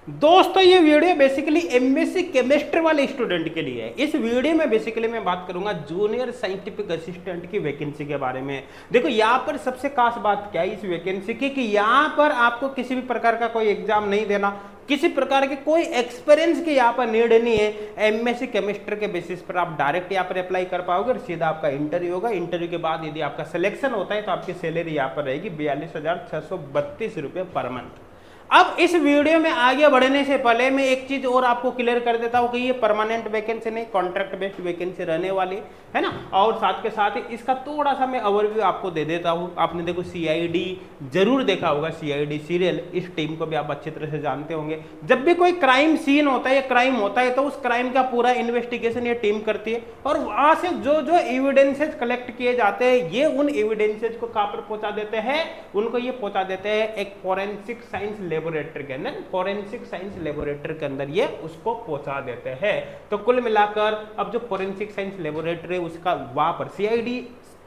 दोस्तों ये video basically MSc chemistry वाले स्टूडेंट के लिए है। इस वीडियो में बेसिकली मैं बात करूंगा जूनियर साइंटिफिक असिस्टेंट की वैकेंसी के बारे में। देखो यहाँ पर सबसे खास बात क्या है इस वैकेंसी की कि यहाँ पर आपको किसी भी प्रकार का कोई एग्जाम नहीं देना, किसी प्रकार के कोई एक्सपीरियंस की यहाँ पर नीड नहीं है। एमएससी केमिस्ट्री के बेसिस पर आप डायरेक्ट यहाँ पर अप्लाई कर पाओगे और सीधा आपका इंटरव्यू होगा। इंटरव्यू के बाद यदि आपका सिलेक्शन होता है तो आपकी सैलरी यहाँ पर रहेगी 42,632 रुपये पर मंथ। अब इस वीडियो में आगे बढ़ने से पहले मैं एक चीज और आपको क्लियर कर देता हूं कि ये परमानेंट वैकेंसी नहीं, कॉन्ट्रैक्ट बेस्ड वैकेंसी रहने वाली है ना। और साथ के साथ ही इसका थोड़ा सा मैं ओवरव्यू आपको दे देता हूं। आपने देखो सीआईडी जरूर देखा होगा, सीआईडी सीरियल, इस टीम को भी आप अच्छी तरह से जानते होंगे। जब भी कोई क्राइम सीन होता है या क्राइम होता है तो उस क्राइम का पूरा इन्वेस्टिगेशन ये टीम करती है और वहां से जो जो एविडेंसेस कलेक्ट किए जाते हैं ये उन एविडेंसेस को कहां पर पहुंचा देते हैं, उनको ये पहुंचा देते हैं एक फोरेंसिक साइंस लेबोरेटरी के अंदर, फोरेंसिक साइंस लेबोरेटरी के अंदर ये उसको पहुंचा देते हैं। तो कुल मिलाकर अब जो फोरेंसिक साइंस लेबोरेटरी उसका वहां पर सीआईडी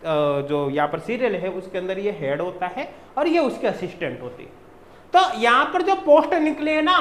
जो यहाँ पर सीरियल है उसके अंदर ये हेड होता है और ये उसके असिस्टेंट होती है। तो यहाँ पर जो पोस्ट निकली है ना,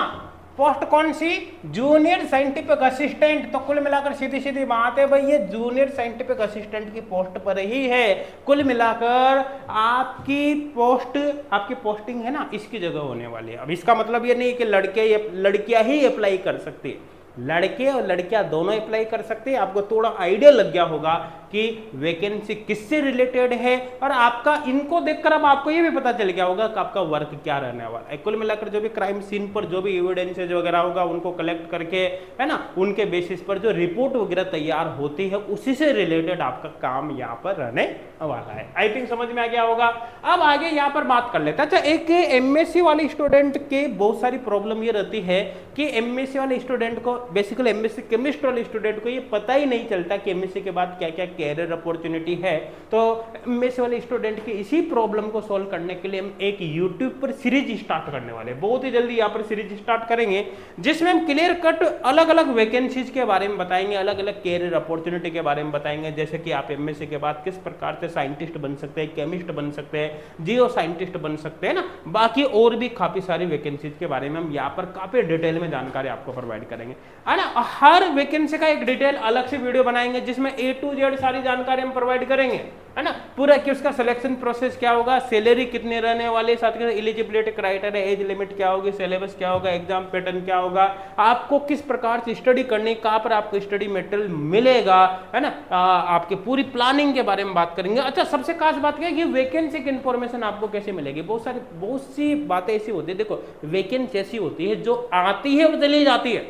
पोस्ट कौन सी, जूनियर साइंटिफिक असिस्टेंट। तो कुल मिलाकर सीधी सीधी बात है भाई ये जूनियर साइंटिफिक असिस्टेंट की पोस्ट पर ही है। कुल मिलाकर आपकी पोस्ट, आपकी पोस्टिंग है ना इसकी जगह होने वाली है। अब इसका मतलब ये नहीं कि लड़कियां ही अप्लाई कर सकती है, लड़के और लड़कियां दोनों अप्लाई कर सकते हैं। आपको थोड़ा आइडिया लग गया होगा कि वैकेंसी किससे रिलेटेड है और आपका इनको देखकर अब आपको ये भी पता चल गया होगा कि आपका वर्क क्या रहने वाला है। कुल मिलाकर जो भी क्राइम सीन पर जो भी एविडेंसेज वगैरह होगा उनको कलेक्ट करके है ना, उनके बेसिस पर जो रिपोर्ट वगैरह तैयार होती है उसी से रिलेटेड आपका काम यहाँ पर रहने वाला है। आई थिंक समझ में आ गया होगा। अब आगे यहाँ पर बात कर लेते हैं। अच्छा, एक एमएससी वाले स्टूडेंट के बहुत सारी प्रॉब्लम ये रहती है कि एमएससी वाले स्टूडेंट को, बेसिकली एमएससी केमिस्ट्री वाले स्टूडेंट को ये पता ही नहीं चलता कि एमएससी के बाद क्या क्या कैरियर अपॉर्चुनिटी है। तो एमएससी वाले स्टूडेंट की इसी प्रॉब्लम को सॉल्व करने के लिए हम एक यूट्यूब पर सीरीज स्टार्ट करने वाले हैं। बहुत ही जल्दी यहाँ पर सीरीज स्टार्ट करेंगे जिसमें हम क्लियर कट अलग अलग वैकेंसीज के बारे में बताएंगे, अलग अलग कैरियर अपॉर्चुनिटी के बारे में बताएंगे। जैसे कि आप एमएससी के बाद किस प्रकार से साइंटिस्ट बन सकते हैं, केमिस्ट बन सकते हैं, जियो साइंटिस्ट बन सकते हैं ना, बाकी और भी काफी सारी वैकेंसीज के बारे में हम यहाँ पर काफी डिटेल में जानकारी आपको प्रोवाइड करेंगे, है ना। हर वैकेंसी का एक डिटेल अलग से वीडियो बनाएंगे जिसमें A to Z सारी जानकारी हम प्रोवाइड करेंगे, है ना। पूरा कि उसका सिलेक्शन प्रोसेस क्या होगा, सैलरी कितने रहने वाले, साथ में एलिजिबिलिटी क्राइटेरिया, एज लिमिट क्या होगी, सिलेबस क्या होगा, एग्जाम पैटर्न क्या होगा, आपको किस प्रकार से स्टडी करनी, कहां पर आपको स्टडी मटेरियल मिलेगा, है ना। आपके पूरी प्लानिंग के बारे में बात करेंगे। अच्छा, सबसे खास बात क्या है कि वैकेंसी की इंफॉर्मेशन आपको कैसे मिलेगी। बहुत सी बातें ऐसी होती है, देखो वैकेंसी ऐसी होती है जो आती है और चली जाती है,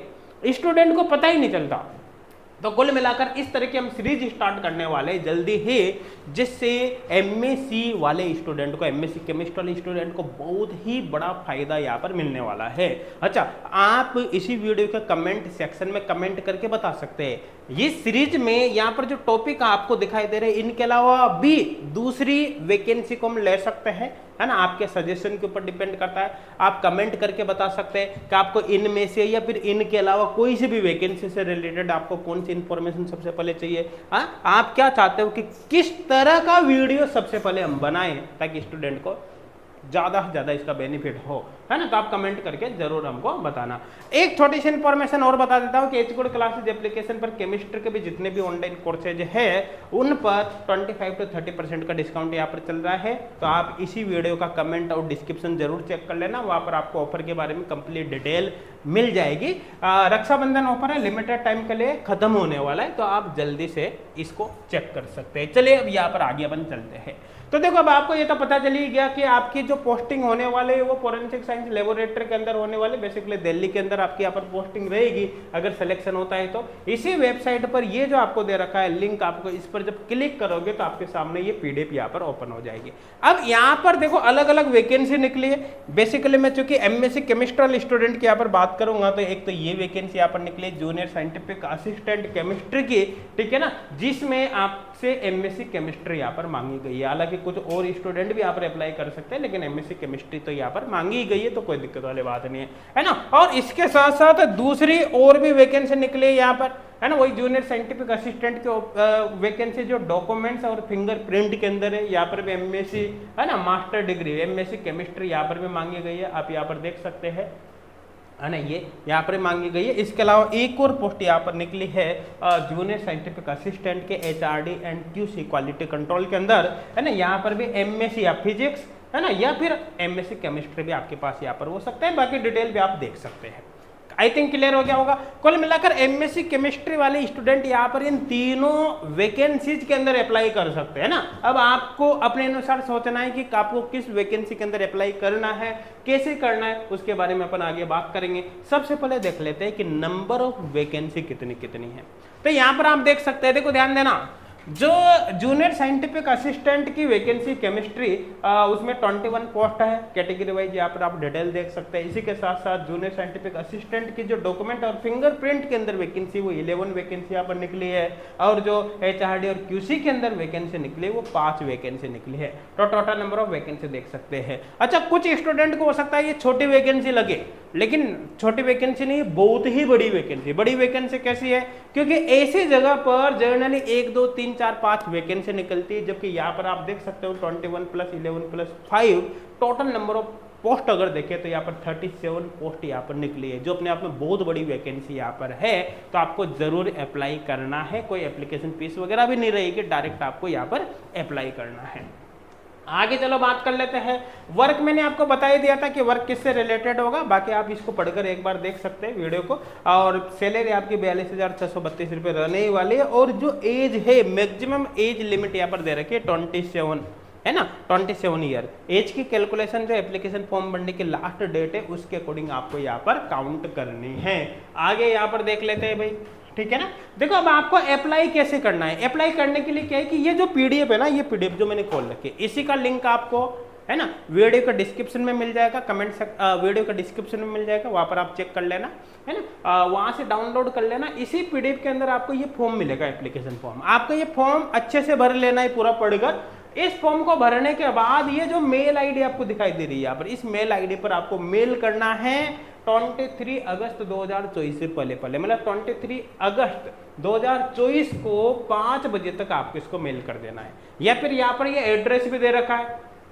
स्टूडेंट को पता ही नहीं चलता। तो कुल मिलाकर इस तरह की हम सीरीज स्टार्ट करने वाले हैं जल्दी ही, जिससे एमएससी वाले स्टूडेंट को, एमएससी केमिस्ट्री वाले स्टूडेंट को बहुत ही बड़ा फायदा यहाँ पर मिलने वाला है। अच्छा, आप इसी वीडियो के कमेंट सेक्शन में कमेंट करके बता सकते हैं ये सीरीज में यहाँ पर जो टॉपिक आपको दिखाई दे रहे हैं इनके अलावा भी दूसरी वैकेंसी को हम ले सकते हैं, है ना। आपके सजेशन के ऊपर डिपेंड करता है। आप कमेंट करके बता सकते हैं कि आपको इनमें से या फिर इनके अलावा कोई सी भी वैकेंसी से रिलेटेड आपको कौन सी इंफॉर्मेशन सबसे पहले चाहिए। हाँ, आप क्या चाहते हो कि किस तरह का वीडियो सबसे पहले हम बनाएं ताकि स्टूडेंट को ज्यादा से ज्यादा इसका बेनिफिट हो, है ना। तो आप कमेंट करके जरूर हमको बताना। एक छोटी सी इंफॉर्मेशन और बता देता हूं कि एचकोड क्लासेज एप्लीकेशन पर केमिस्ट्री के भी जितने भी ऑनलाइन कोर्सेज है उन पर 25 to 30% का डिस्काउंट यहाँ पर चल रहा है। तो आप इसी वीडियो का कमेंट और डिस्क्रिप्शन जरूर चेक कर लेना, वहां पर आपको ऑफर के बारे में कंप्लीट डिटेल मिल जाएगी। रक्षाबंधन ऑफर है, लिमिटेड टाइम के लिए खत्म होने वाला है, तो आप जल्दी से इसको चेक कर सकते हैं। चलिए अब यहाँ पर आगे अपन चलते हैं। तो देखो अब आपको ये तो पता चल ही गया कि आपकी जो पोस्टिंग होने वाले है वो फोरेंसिक साइंस लेबोरेटरी के अंदर होने वाले, बेसिकली दिल्ली के अंदर आपकी यहाँ पर पोस्टिंग रहेगी अगर सिलेक्शन होता है तो। इसी वेबसाइट पर ये जो आपको दे रखा है लिंक, आपको इस पर जब क्लिक करोगे तो आपके सामने ये पीडीएफ यहाँ पर ओपन हो जाएगी। अब यहाँ पर देखो अलग अलग वैकेंसी निकली है। बेसिकली मैं चूंकि एमएससी केमिस्ट्री स्टूडेंट की यहाँ पर बात करूंगा तो एक तो ये वैकेंसी यहाँ पर निकली जूनियर साइंटिफिक असिस्टेंट केमिस्ट्री की, ठीक है ना, जिसमें आपसे एमएससी केमिस्ट्री यहाँ पर मांगी गई है। हालांकि कुछ और स्टूडेंट भी यहाँ पर अप्लाई कर सकते हैं लेकिन एमएससी केमिस्ट्री तो यहाँ पर मांगी गई है, तो कोई दिक्कत वाली बात नहीं है ना। और इसके साथ साथ दूसरी और भी वैकेंसी निकली है यहाँ पर, है ना, वही जूनियर साइंटिफिक असिस्टेंट के वैकेंसी जो डॉक्यूमेंट्स और फिंगरप्रिंट के अंदर है। यहाँ पर भी एमएससी, है ना, मास्टर डिग्री एमएससी केमिस्ट्री यहाँ पर भी मांगी गई है, आप यहाँ पर देख सकते हैं। है ना, ये यहाँ पर मांगी गई है। इसके अलावा एक और पोस्ट यहाँ पर निकली है जूनियर साइंटिफिक असिस्टेंट के HRD and QC quality control के अंदर, है ना। यहाँ पर भी MSc या फिजिक्स, है ना, या फिर MSc केमिस्ट्री भी आपके पास यहाँ पर हो सकता है। बाकी डिटेल भी आप देख सकते हैं। आई थिंक क्लियर हो गया होगा। कुल मिलाकर MSc केमिस्ट्री वाले स्टूडेंट यहाँ पर इन तीनों वैकेंसीज के अंदर अप्लाई कर सकते हैं ना। अब आपको अपने अनुसार सोचना है कि आपको किस वैकेंसी के अंदर अप्लाई करना है, कैसे करना है, उसके बारे में अपन आगे बात करेंगे। सबसे पहले देख लेते हैं कि नंबर ऑफ वैकेंसी कितनी कितनी है। तो यहाँ पर आप देख सकते हैं, देखो ध्यान देना, जो जूनियर साइंटिफिक असिस्टेंट की वैकेंसी केमिस्ट्री उसमें 21 पोस्ट है कैटेगरी वाइज, यहाँ पर आप डिटेल देख सकते हैं। इसी के साथ साथ जूनियर साइंटिफिक असिस्टेंट की जो डॉक्यूमेंट और फिंगरप्रिंट के अंदर वैकेंसी वो 11 वैकेंसी यहाँ पर निकली है, और जो HRD और QC के अंदर वैकेंसी निकली वो 5 वैकेंसी निकली है। तो टोटल नंबर ऑफ वैकेंसी देख सकते हैं। अच्छा, कुछ स्टूडेंट को हो सकता है ये छोटी वैकेंसी लगे, लेकिन छोटी वैकेंसी नहीं, बहुत ही बड़ी वैकेंसी। बड़ी वैकेंसी कैसी है? क्योंकि ऐसी जगह पर जनरली 1 2 3 4 5 वैकेंसी निकलती है, जबकि यहाँ पर आप देख सकते हो 21 + 11 + 5 टोटल नंबर ऑफ पोस्ट अगर देखें तो यहाँ पर 37 पोस्ट यहाँ पर निकली है, जो अपने आप में बहुत बड़ी वैकेंसी यहाँ पर है। तो आपको जरूर अप्लाई करना है, कोई एप्लीकेशन फीस वगैरह भी नहीं रहेगी, डायरेक्ट आपको यहाँ पर अप्लाई करना है। आगे चलो बात कर लेते हैं। वर्क मैंने आपको बता ही दिया था कि वर्क किससे रिलेटेड होगा, बाकी आप इसको पढ़कर एक बार देख सकते हैं वीडियो को। और सैलरी आपकी 42,632 रुपये रहने वाली है। और जो एज है, मैक्सिमम एज लिमिट यहाँ पर दे रखी है 27, है ना, 27 ईयर। एज की कैलकुलेशन जो एप्लीकेशन फॉर्म भरने की लास्ट डेट है उसके अकॉर्डिंग आपको यहाँ पर काउंट करनी है। आगे यहाँ पर देख लेते हैं भाई, ठीक है ना। देखो अब आपको अप्लाई कैसे करना है। अप्लाई करने के लिए क्या है कि ये जो PDF है ना, ये PDF जो मैंने खोल रखी है, इसी का लिंक आपको, है ना, वीडियो का डिस्क्रिप्शन में मिल जाएगा, वीडियो का डिस्क्रिप्शन में मिल जाएगा, वहां पर आप चेक कर लेना, है ना, वहां से डाउनलोड कर लेना। इसी PDF के अंदर आपको ये फॉर्म मिलेगा, एप्लीकेशन फॉर्म। आपको ये फॉर्म अच्छे से भर लेना है पूरा पढ़कर। इस फॉर्म को भरने के बाद ये जो मेल ID आपको दिखाई दे रही है यहाँ पर, इस मेल ID पर आपको मेल करना है 23 अगस्त 2024 से पहले, मतलब 23 अगस्त 2024 को 5 बजे तक आपको इसको मेल कर देना है। या फिर यहाँ पर ये एड्रेस भी दे रखा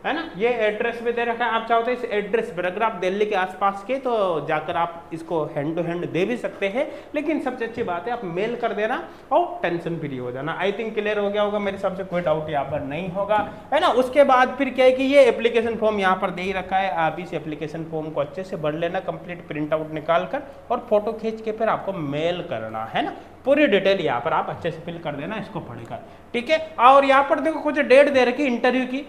है ना, ये एड्रेस भी दे रखा है। आप चाहो तो इस एड्रेस पर, अगर आप दिल्ली के आसपास के, तो जाकर आप इसको हैंड टू हैंड दे भी सकते हैं, लेकिन सबसे अच्छी बात है आप मेल कर देना और टेंशन फ्री हो जाना। आई थिंक क्लियर हो गया होगा, मेरे हिसाब से कोई डाउट यहाँ पर नहीं होगा, है ना। उसके बाद फिर क्या है कि ये एप्लीकेशन फॉर्म यहाँ पर दे ही रखा है, आप इस एप्लीकेशन फॉर्म को अच्छे से भर लेना, कंप्लीट प्रिंट आउट निकाल कर, और फोटो खींच के फिर आपको मेल करना है ना। पूरी डिटेल यहाँ पर आप अच्छे से फिल कर देना इसको पढ़कर, ठीक है। और यहाँ पर देखो कुछ डेट दे रखी इंटरव्यू की,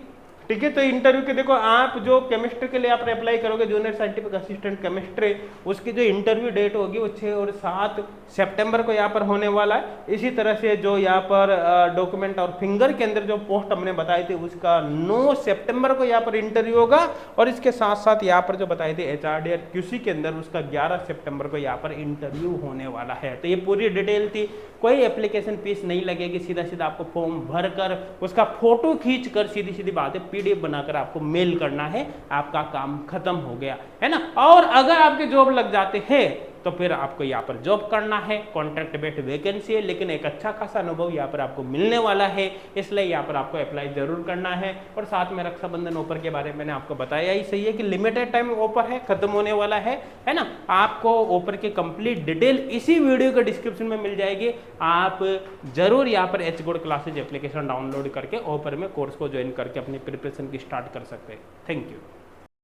ठीक है। तो इंटरव्यू के देखो, आप जो केमिस्ट्री के लिए आप अप्लाई करोगे जूनियर साइंटिफिक असिस्टेंट केमिस्ट्री, उसकी जो इंटरव्यू डेट होगी वो 6 और 7 सितंबर को यहाँ पर होने वाला है। इसी तरह से जो यहाँ पर डॉक्यूमेंट और फिंगर के अंदर जो पोस्ट हमने बताई थी उसका 9 सितंबर को यहाँ पर इंटरव्यू होगा। और इसके साथ साथ यहाँ पर जो बताई थी HRD और QC के अंदर, उसका 11 सितंबर को यहाँ पर इंटरव्यू होने वाला है। तो ये पूरी डिटेल थी, कोई एप्लीकेशन फीस नहीं लगेगी, सीधा सीधा आपको फॉर्म भर कर उसका फोटो खींच कर सीधी सीधी बात है PDF बनाकर आपको मेल करना है, आपका काम खत्म हो गया, है ना। और अगर आपके जॉब लग जाते हैं तो फिर आपको यहाँ पर जॉब करना है, कॉन्ट्रैक्ट बेस्ड वैकेंसी है, लेकिन एक अच्छा खासा अनुभव यहाँ पर आपको मिलने वाला है, इसलिए यहाँ पर आपको अप्लाई जरूर करना है। और साथ में रक्षाबंधन ऑफर के बारे में मैंने आपको बताया ही सही है कि लिमिटेड टाइम ऑफर है, खत्म होने वाला है ना। आपको ऑफर की कंप्लीट डिटेल इसी वीडियो के डिस्क्रिप्शन में मिल जाएगी। आप जरूर यहाँ पर HGOD क्लासेज एप्लीकेशन डाउनलोड करके ऑफर में कोर्स को ज्वाइन करके अपनी प्रिपरेशन की स्टार्ट कर सकते हैं। Thank you.